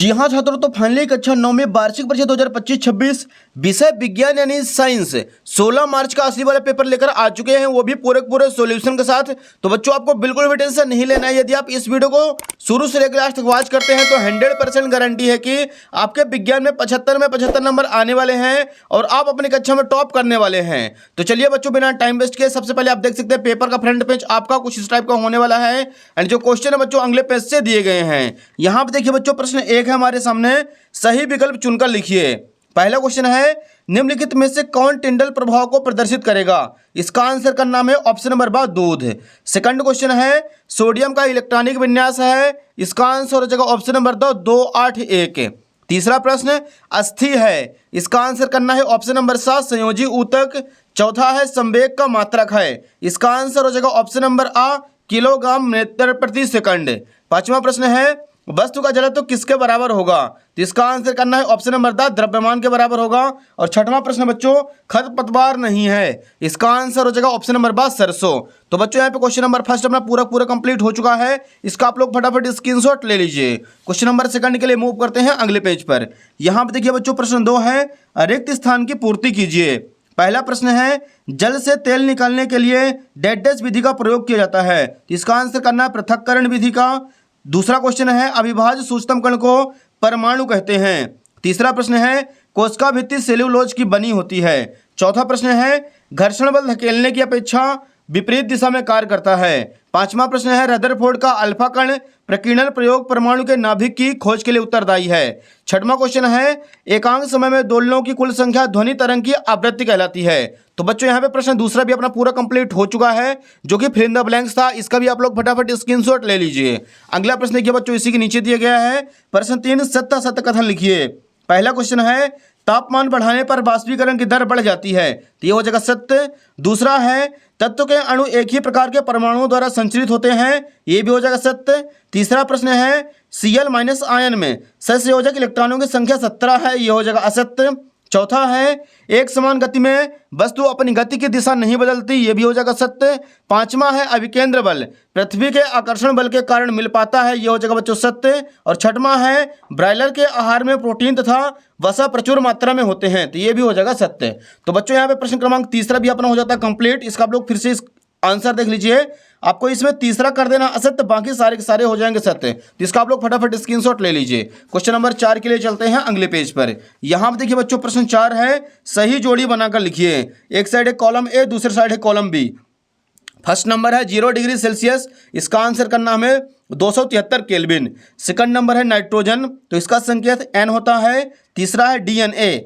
जी हाँ छात्रों, तो फाइनली कक्षा 9 में वार्षिक परीक्षा 2025-26 विषय विज्ञान यानी साइंस 16 मार्च का असली वाला पेपर लेकर आ चुके हैं, वो भी पूरे पूरे सॉल्यूशन के साथ। तो बच्चों आपको बिल्कुल भी टेंशन नहीं लेना है। यदि आप इस वीडियो को शुरू से लेकर लास्ट तक वॉच करते हैं तो 100% गारंटी है कि आपके विज्ञान में 75 नंबर आने वाले हैं और आप अपनी कक्षा में टॉप करने वाले हैं। तो चलिए बच्चों, बिना टाइम वेस्ट किए सबसे पहले आप देख सकते हैं पेपर का फ्रंट पेज आपका कुछ इस टाइप का होने वाला है। एंड जो क्वेश्चन है बच्चों अगले पेज से दिए गए हैं। यहाँ पे देखिए बच्चों, प्रश्न 1 है हमारे सामने, सही विकल्प चुनकर लिखिए। पहला क्वेश्चन है, निम्नलिखित में से कौन टिंडल प्रभाव को प्रदर्शित करेगा? इसका आंसर का नाम है ऑप्शन नंबर बा दूध। सेकंड क्वेश्चन है, सोडियम का इलेक्ट्रॉनिक विन्यास है। इसका आंसर हो जाएगा ऑप्शन नंबर 281। तीसरा प्रश्न, अस्थि है। इसका आंसर करना है ऑप्शन नंबर 7 संयोजी ऊतक। चौथा है, संवेग का मात्रक है। इसका आंसर हो जाएगा ऑप्शन नंबर आ किलोग्राम मीटर प्रति सेकंड। पांचवा प्रश्न है, वस्तु का जड़त्व किसके बराबर होगा? तो इसका आंसर करना है ऑप्शन नंबर 10 द्रव्यमान के बराबर होगा। और छठवां प्रश्न बच्चों, खरपतवार नहीं है। इसका आंसर हो जाएगा ऑप्शन नंबर 12 सरसों। तो बच्चों यहाँ पे क्वेश्चन नंबर फर्स्ट अपना पूरा कंप्लीट हो चुका है। इसका आप लोग फटाफट स्क्रीनशॉट ले लीजिए। क्वेश्चन नंबर सेकंड के लिए मूव करते हैं अगले पेज पर। यहाँ पे देखिए बच्चों, प्रश्न 2 है, रिक्त स्थान की पूर्ति कीजिए। पहला प्रश्न है, जल से तेल निकालने के लिए डैश विधि का प्रयोग किया जाता है। इसका आंसर करना है पृथक्करण विधि का। दूसरा क्वेश्चन है, अविभाज्य सूक्ष्म कण को परमाणु कहते हैं। तीसरा प्रश्न है, कोशिका भित्ति सेल्यूलोज की बनी होती है। चौथा प्रश्न है, घर्षण बल धकेलने की अपेक्षा विपरीत दिशा में कार्य करता है। पांचवा प्रश्न है, रदरफोर्ड का अल्फा कण प्रकीर्णन प्रयोग परमाणु के नाभिक की खोज के लिए उत्तरदायी है। छठवां क्वेश्चन है, एकांक समय में दोलनों की कुल संख्या ध्वनि तरंग की आवृत्ति कहलाती है। तो बच्चों यहाँ पे प्रश्न दूसरा भी अपना पूरा कंप्लीट हो चुका है, जो कि फिल इन द ब्लैंक्स था। इसका भी आप लोग फटाफट स्क्रीनशॉट ले लीजिए। अगला प्रश्न देखिए बच्चों, इसी के नीचे दिया गया है। प्रश्न 3, सत्य असत्य कथन लिखिए। पहला क्वेश्चन है, तापमान बढ़ाने पर वाष्पीकरण की दर बढ़ जाती है। तो ये हो जाएगा सत्य। दूसरा है, तत्व के अणु एक ही प्रकार के परमाणुओं द्वारा संचरित होते हैं। ये भी हो जाएगा सत्य। तीसरा प्रश्न है, Cl- आयन में सहसंयोजक इलेक्ट्रॉनों की संख्या 17 है। ये हो जाएगा असत्य। चौथा है, एक समान गति में वस्तु अपनी गति की दिशा नहीं बदलती। ये भी हो जाएगा सत्य। पांचवा है, अभिकेंद्र बल पृथ्वी के आकर्षण बल के कारण मिल पाता है। ये हो जाएगा बच्चों सत्य। और छठवां है, ब्रायलर के आहार में प्रोटीन तथा वसा प्रचुर मात्रा में होते हैं। तो ये भी हो जाएगा सत्य। तो बच्चों यहाँ पे प्रश्न क्रमांक तीसरा भी अपना हो जाता है कंप्लीट। इसका आप लोग फिर से आंसर देख लीजिए। आपको इसमें तीसरा कर देना असत्य, बाकी सारे के सारे हो जाएंगे सत्य। तो इसका आप लोग फटाफट स्क्रीनशॉट ले लीजिए। क्वेश्चन नंबर 4 के लिए चलते हैं अगले पेज पर। यहां पर देखिए बच्चों, प्रश्न 4 है, सही जोड़ी बनाकर लिखिए। एक साइड है कॉलम ए, दूसरी साइड है कॉलम बी। फर्स्ट नंबर है 0 डिग्री सेल्सियस। इसका आंसर करना हमें 273 केल्विन। सेकंड नंबर है नाइट्रोजन, तो इसका संकेत N होता है। तीसरा है DNA,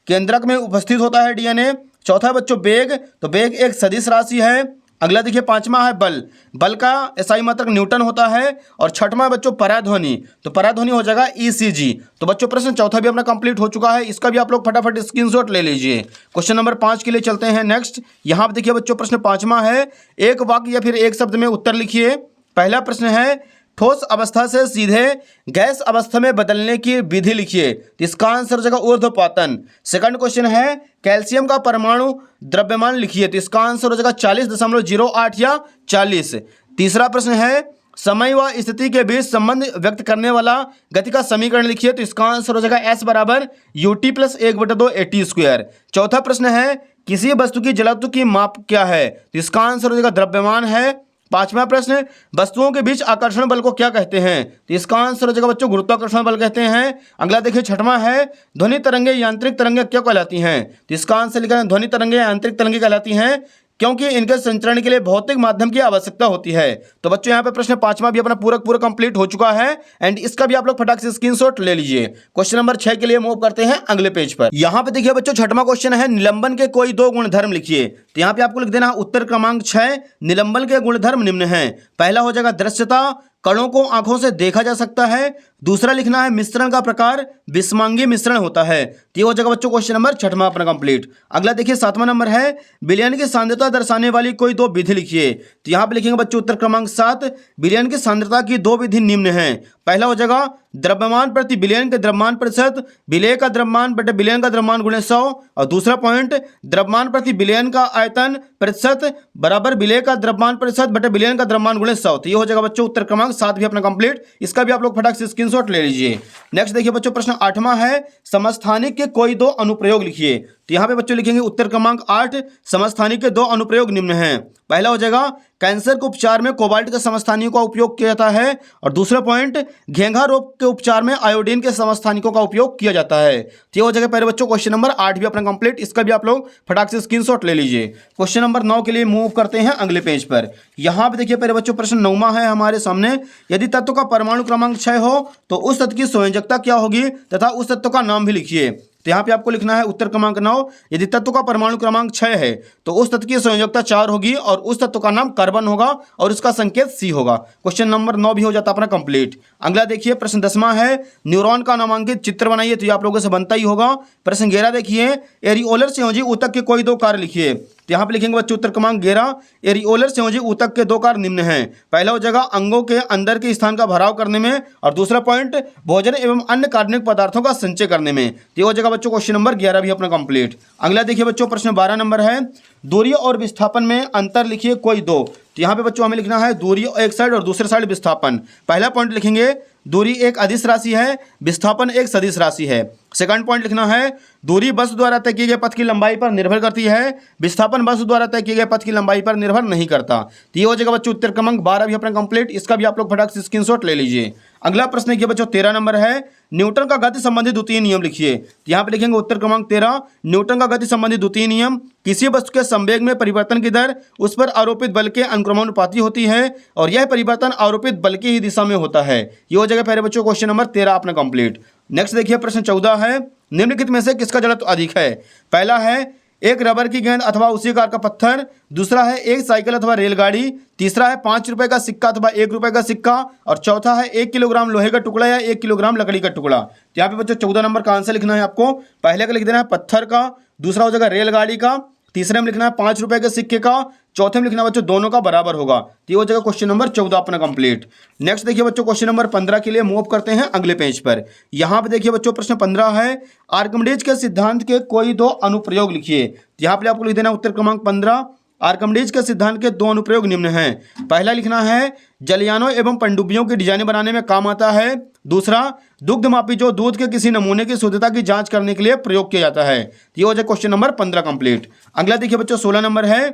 केंद्रक में उपस्थित होता है DNA। चौथा है बच्चों वेग, तो वेग एक सदिश राशि है। अगला देखिए पांचवा है बल, बल का एसआई मात्रक न्यूटन होता है। और छठवां बच्चों पराध्वनि, तो पराध्वनि हो जाएगा ECG। तो बच्चों प्रश्न चौथा भी अपना कंप्लीट हो चुका है। इसका भी आप लोग फटाफट स्क्रीनशॉट ले लीजिए। क्वेश्चन नंबर 5 के लिए चलते हैं नेक्स्ट। यहाँ पर देखिए बच्चों, प्रश्न पांचवा है, एक वाक्य या फिर एक शब्द में उत्तर लिखिए। पहला प्रश्न है, ठोस अवस्था से सीधे गैस अवस्था में बदलने की विधि लिखिए। तो इसका आंसर हो जाएगा ऊर्ध्वपातन। सेकंड क्वेश्चन है, कैल्शियम का परमाणु द्रव्यमान लिखिए। तो इसका आंसर हो जाएगा 40.08 या 40। तीसरा प्रश्न है, समय व स्थिति के बीच संबंध व्यक्त करने वाला गति का समीकरण लिखिए। तो इसका आंसर हो जाएगा S बराबर UT + 1/2 AT²। चौथा प्रश्न है, किसी वस्तु की जलत्व की माप क्या है? तो इसका आंसर हो जाएगा द्रव्यमान है। पांचवा प्रश्न, वस्तुओं के बीच आकर्षण बल को क्या कहते हैं? तो इसका आंसर हो जाएगा बच्चों गुरुत्वाकर्षण बल कहते हैं। अगला देखिए छठवां है, ध्वनि तरंगे यांत्रिक तरंगे क्या कहलाती हैं? तो इसका आंसर लिखा है, ध्वनि तरंगे यांत्रिक तरंगे कहलाती हैं क्योंकि इनके संचरण के लिए भौतिक माध्यम की आवश्यकता होती है। तो बच्चों यहाँ पे प्रश्न पांचवा भी अपना पूरा कंप्लीट हो चुका है। एंड इसका भी आप लोग फटाक से स्क्रीनशॉट ले लीजिए। क्वेश्चन नंबर 6 के लिए मूव करते हैं अगले पेज पर। यहाँ पे देखिए बच्चों, छठवां क्वेश्चन है, निलंबन के कोई 2 गुणधर्म लिखिए। तो यहाँ पे आपको लिख देना उत्तर क्रमांक 6, निलंबन के गुणधर्म निम्न है। पहला हो जाएगा दृश्यता, कणों को आंखों से देखा जा सकता है। दूसरा लिखना है मिश्रण का प्रकार विषमांगी मिश्रण होता है। तो ये हो जाएगा बच्चों क्वेश्चन नंबर 6 अपना कंप्लीट। अगला देखिए 7वां नंबर है, विलयन की सांद्रता दर्शाने वाली कोई 2 विधि लिखिए। तो यहाँ पे लिखेंगे बच्चों उत्तर क्रमांक 7, विलयन की सांद्रता की 2 विधि निम्न है। पहला हो जाएगा द्रव्यमान प्रति बिलियन के द्रव्यमान प्रतिशत, विलेय का द्रव्यमान बटे बिलियन का द्रव्यमान गुणे 100, और दूसरा पॉइंट द्रव्यमान प्रति बिलियन का आयतन प्रतिशत बराबर विलेय का द्रव्यमान प्रतिशत बटे बिलियन का द्रव्यमान गुणे 100। तो ये हो जाएगा बच्चों उत्तर क्रमांक 7 भी अपना कंप्लीट। इसका भी आप लोग फटाक से स्क्रीनशॉट ले लीजिए। नेक्स्ट देखिए बच्चों, प्रश्न 8वां है, समस्थानिक के कोई दो अनुप्रयोग लिखिए। तो यहाँ पे बच्चों लिखेंगे उत्तर क्रमांक 8, समस्थानिक के दो अनुप्रयोग निम्न हैं। पहला हो जाएगा कैंसर के उपचार में कोबाल्ट के समस्थानिकों का उपयोग किया जाता है, और दूसरा पॉइंट घेंघा रोग के उपचार में आयोडीन के समस्थानिकों का उपयोग किया जाता है। तो ये हो जाएगा पहले बच्चों क्वेश्चन नंबर 8 भी अपना कंप्लीट। इसका भी आप लोग फटाक से स्क्रीनशॉट ले लीजिए। क्वेश्चन नंबर 9 के लिए मूव करते हैं अगले पेज पर। यहाँ पे देखिए पहले बच्चों प्रश्न 9वां है हमारे सामने, यदि तत्व का परमाणु क्रमांक 6 हो तो उस तत्व की संयोजकता क्या होगी तथा उस तत्व का नाम भी लिखिए। तो यहाँ पे आपको लिखना है उत्तर क्रमांक 9, यदि तत्व का परमाणु क्रमांक 6 है तो उस तत्व की संयोजकता 4 होगी और उस तत्व का नाम कार्बन होगा और उसका संकेत C होगा। क्वेश्चन नंबर 9 भी हो जाता अपना कंप्लीट। अगला देखिए प्रश्न 10वां है, न्यूरॉन का नामांकित चित्र बनाइए। तो ये आप लोगों से बनता ही होगा। प्रश्न 11 देखिए, एरियोलर संयोजी ऊतक के कोई दो कार्य लिखिए। तो यहाँ पे लिखेंगे बच्चों उत्तर क्रमांक 11, एरियोलर संयोजी ऊतक के दो कार्य निम्न हैं। पहला हो जाएगा अंगों के अंदर के स्थान का भराव करने में, और दूसरा पॉइंट भोजन एवं अन्य कार्बनिक पदार्थों का संचय करने में। तो ये हो जाएगा बच्चों क्वेश्चन नंबर 11 भी अपना कंप्लीट। अगला देखिए बच्चों प्रश्न 12 नंबर है, दूरी और विस्थापन में अंतर लिखिए कोई दो। तो यहाँ पे बच्चों हमें लिखना है दूरी एक साइड और दूसरे साइड विस्थापन। पहला पॉइंट लिखेंगे दूरी एक अदिश राशि है, विस्थापन एक सदिश राशि है। सेकंड पॉइंट लिखना है दूरी वस्तु द्वारा तय किए गए पथ की लंबाई पर निर्भर करती है, विस्थापन वस्तु द्वारा तय किए गए पथ की लंबाई पर निर्भर नहीं करता। तो ये हो जाएगा बच्चों उत्तर क्रमांक 12 भी अपना कंप्लीट। इसका भी आप लोग फटाक से स्क्रीनशॉट ले लीजिए। अगला प्रश्न देखिए बच्चों 13 नंबर है, न्यूटन का गति संबंधी द्वितीय नियम लिखिए। यहाँ पे लिखेंगे उत्तर क्रमांक 13, न्यूटन का गति संबंधी द्वितीय नियम, किसी वस्तु के संवेग में परिवर्तन की दर उस पर आरोपित बल के अनुक्रमानुपाती होती है और यह परिवर्तन आरोपित बल की ही दिशा में होता है। ये हो जाएगा पहले बच्चों क्वेश्चन नंबर 13 अपना कंप्लीट। नेक्स्ट देखिए प्रश्न 14 है, निम्नलिखित में से किसका जड़त्व अधिक है। पहला है एक रबर की गेंद अथवा उसी आकार का पत्थर, दूसरा है एक साइकिल अथवा रेलगाड़ी, तीसरा है 5 रुपए का सिक्का अथवा 1 रुपए का सिक्का, और चौथा है 1 किलोग्राम लोहे का टुकड़ा या 1 किलोग्राम लकड़ी का टुकड़ा। तो यहाँ पे बच्चों 14 नंबर का आंसर लिखना है आपको। पहले का लिख देना है पत्थर का, दूसरा हो जाएगा रेलगाड़ी का, तीसरे में लिखना है 5 रुपए के सिक्के का, चौथे में लिखना बच्चों दोनों का बराबर होगा। तो ये हो जाएगा क्वेश्चन नंबर 14 अपना कंप्लीट। नेक्स्ट देखिए बच्चों क्वेश्चन नंबर 15 के लिए मूव करते हैं अगले पेज पर। यहाँ पे देखिए बच्चों प्रश्न 15 है, आर्किमिडीज के सिद्धांत के कोई दो अनुप्रयोग लिखिए। यहाँ पे आपको लिख देना उत्तर क्रमांक 15, आर्किमिडीज के सिद्धांत के दो अनुप्रयोग निम्न हैं। पहला लिखना है जलयानों एवं पनडुब्बियों की डिजाइन बनाने में काम आता है, दूसरा दुग्धमापी जो दूध के किसी नमूने की शुद्धता की जांच करने के लिए प्रयोग किया जाता है। ये हो जाए क्वेश्चन नंबर 15 कंप्लीट। अगला देखिए बच्चों 16 नंबर है,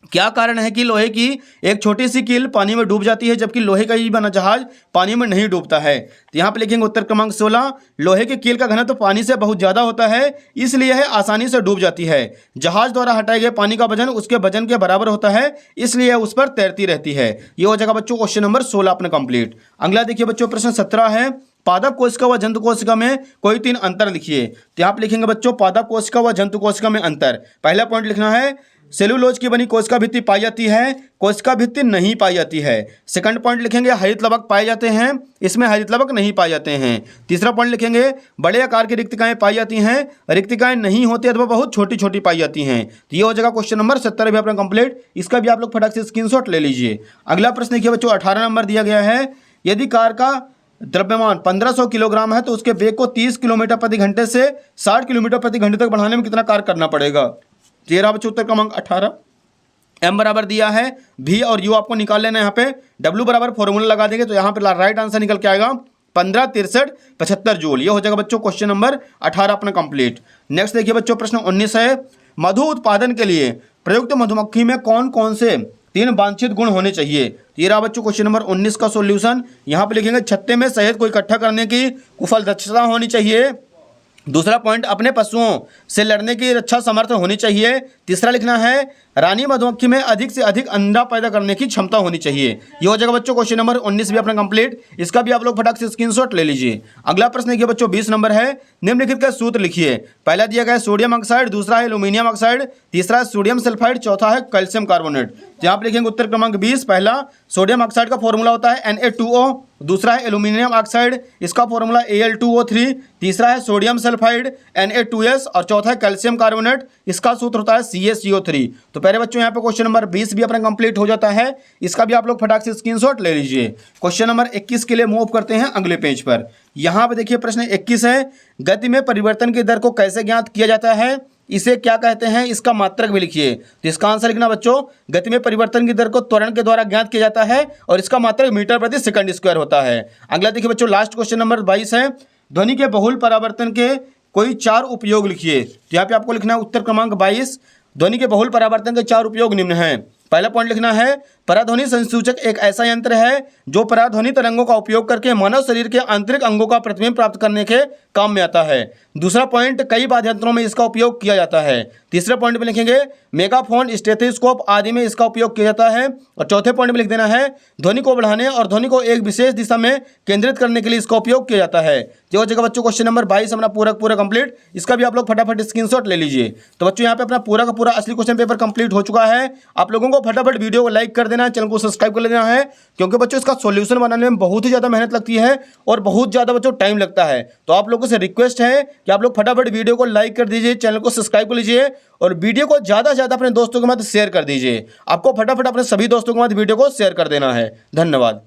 क्या कारण है कि लोहे की एक छोटी सी कील पानी में डूब जाती है जबकि लोहे का ही बना जहाज पानी में नहीं डूबता है। तो यहाँ पे लिखेंगे उत्तर क्रमांक 16, लोहे की कील का घनत्व पानी से बहुत ज्यादा होता है इसलिए यह आसानी से डूब जाती है। जहाज द्वारा हटाए गए पानी का वजन उसके वजन के बराबर होता है इसलिए यह उस पर तैरती रहती है। ये हो जाएगा बच्चों क्वेश्चन नंबर 16 अपना कंप्लीट। अगला देखिए बच्चों प्रश्न 17 है, पादप कोशिका व जंतु कोशिका में कोई 3 अंतर लिखिए। तो यहाँ पे लिखेंगे बच्चों पादप कोशिका व जंतु कोशिका में अंतर। पहला पॉइंट लिखना है सेलुलोज की बनी कोशिका भित्ति पाई जाती है, कोशिका भित्ति नहीं पाई जाती है। सेकंड पॉइंट लिखेंगे हरित लवक पाए जाते हैं, इसमें हरित लवक नहीं पाए जाते हैं। तीसरा पॉइंट लिखेंगे बड़े आकार की रिक्तिकाएं पाई जाती हैं, रिक्तिकाएं नहीं होती अथवा बहुत छोटी छोटी पाई जाती हैं। तो ये हो जाएगा क्वेश्चन नंबर 17 भी अपना कंप्लीट। इसका भी आप लोग फटाक से स्क्रीनशॉट ले लीजिए। अगला प्रश्न देखिए बच्चों 18 नंबर दिया गया है, यदि कार का द्रव्यमान 1500 किलोग्राम है तो उसके वेग को 30 किलोमीटर प्रति घंटे से 60 किलोमीटर प्रति घंटे तक बढ़ाने में कितना कार्य करना पड़ेगा। 13 बच्चों उत्तर क्रमांक 18। m बराबर दिया है v और u आपको निकाल लेना है। यहाँ पे w बराबर फॉर्मूला लगा देंगे तो यहाँ पे राइट आंसर निकल के आएगा 15 63 75 जूल। ये हो जाएगा बच्चों क्वेश्चन नंबर 18 अपना कंप्लीट। नेक्स्ट देखिए बच्चों प्रश्न 19 है, मधु उत्पादन के लिए प्रयुक्त मधुमक्खी में कौन कौन से 3 वांछित गुण होने चाहिए। 13 बच्चों क्वेश्चन नंबर 19 का सॉल्यूशन। यहाँ पे लिखेंगे छत्ते में शहद को इकट्ठा करने की कुशल दक्षता होनी चाहिए, दूसरा पॉइंट अपने पशुओं से लड़ने की रक्षा समर्थ होनी चाहिए, तीसरा लिखना है रानी मधुमक्खी में अधिक से अधिक अंडा पैदा करने की क्षमता होनी चाहिए। ये हो जाएगा बच्चों क्वेश्चन नंबर 19 भी अपना कंप्लीट। इसका भी आप लोग फटाक से स्क्रीनशॉट ले लीजिए। अगला प्रश्न देखिए बच्चों 20 नंबर है, निम्नलिखित का सूत्र लिखिए। पहला दिया गया है सोडियम ऑक्साइड, दूसरा है एल्यूमिनियम ऑक्साइड, तीसरा है सोडियम सल्फाइड, चौथा है कैल्शियम कार्बोनेट। यहाँ पे लिखेंगे उत्तर क्रमांक 20। पहला सोडियम ऑक्साइड का फॉर्मूला होता है Na2O, दूसरा है एल्यूमिनियम ऑक्साइड, इसका फॉर्मूला Al2O3, तीसरा है सोडियम सल्फाइड Na2S और चौथा है कैल्शियम कार्बोनेट, इसका सूत्र होता है CaCO3। तो पहले बच्चों यहाँ पे क्वेश्चन नंबर 20 भी अपना कंप्लीट हो जाता है, इसका भी आप लोग फटाक से स्क्रीनशॉट ले लीजिए। क्वेश्चन नंबर 21 के लिए मूव करते हैं अगले पेज पर। यहाँ पे देखिए प्रश्न 21 है, गति में परिवर्तन की दर को कैसे ज्ञात किया जाता है, इसे क्या कहते हैं, इसका मात्रक भी लिखिए। तो इसका आंसर लिखना बच्चों, गति में परिवर्तन की दर को त्वरण के द्वारा ज्ञात किया जाता है और इसका मात्रक मीटर प्रति सेकंड स्क्वायर होता है। अगला देखिए बच्चों, लास्ट क्वेश्चन नंबर 22 है, ध्वनि के बहुल परावर्तन के कोई 4 उपयोग लिखिए। तो यहाँ पे आपको लिखना है उत्तर क्रमांक 22, ध्वनि के बहुल परावर्तन के 4 उपयोग निम्न हैं। पहला पॉइंट लिखना है, पराध्वनि संसूचक एक ऐसा यंत्र है जो पराध्वनि तरंगों का उपयोग करके मानव शरीर के आंतरिक अंगों का प्रतिबिंब प्राप्त करने के काम में आता है। दूसरा पॉइंट, कई वाद्य यंत्रों में इसका उपयोग किया जाता है। तीसरे पॉइंट में लिखेंगे, मेगाफोन, स्टेथोस्कोप आदि में इसका उपयोग किया जाता है। और चौथे पॉइंट में लिख देना है, ध्वनि को बढ़ाने और ध्वनि को एक विशेष दिशा में केंद्रित करने के लिए इसका उपयोग किया जाता है। जो जगह बच्चों क्वेश्चन नंबर 22 अपना पूरा कंप्लीट, इसका भी आप लोग फटाफट स्क्रीनशॉट ले लीजिए। तो बच्चों यहाँ पे अपना पूरा का पूरा असली क्वेश्चन पेपर कंप्लीट हो चुका है। आप लोगों को फटाफट वीडियो को लाइक कर देना है, चैनल को सब्सक्राइब कर लेना है, क्योंकि बच्चों इसका सॉल्यूशन बनाने में बहुत ही ज़्यादा मेहनत लगती है और बहुत ज़्यादा बच्चों टाइम लगता है। तो आप लोगों से रिक्वेस्ट है कि आप लोग फटाफट वीडियो को लाइक कर दीजिए, चैनल को सब्सक्राइब कर लीजिए और वीडियो को ज़्यादा से ज़्यादा अपने दोस्तों के साथ शेयर कर दीजिए। आपको फटाफट अपने सभी दोस्तों के साथ वीडियो को शेयर कर देना है। धन्यवाद।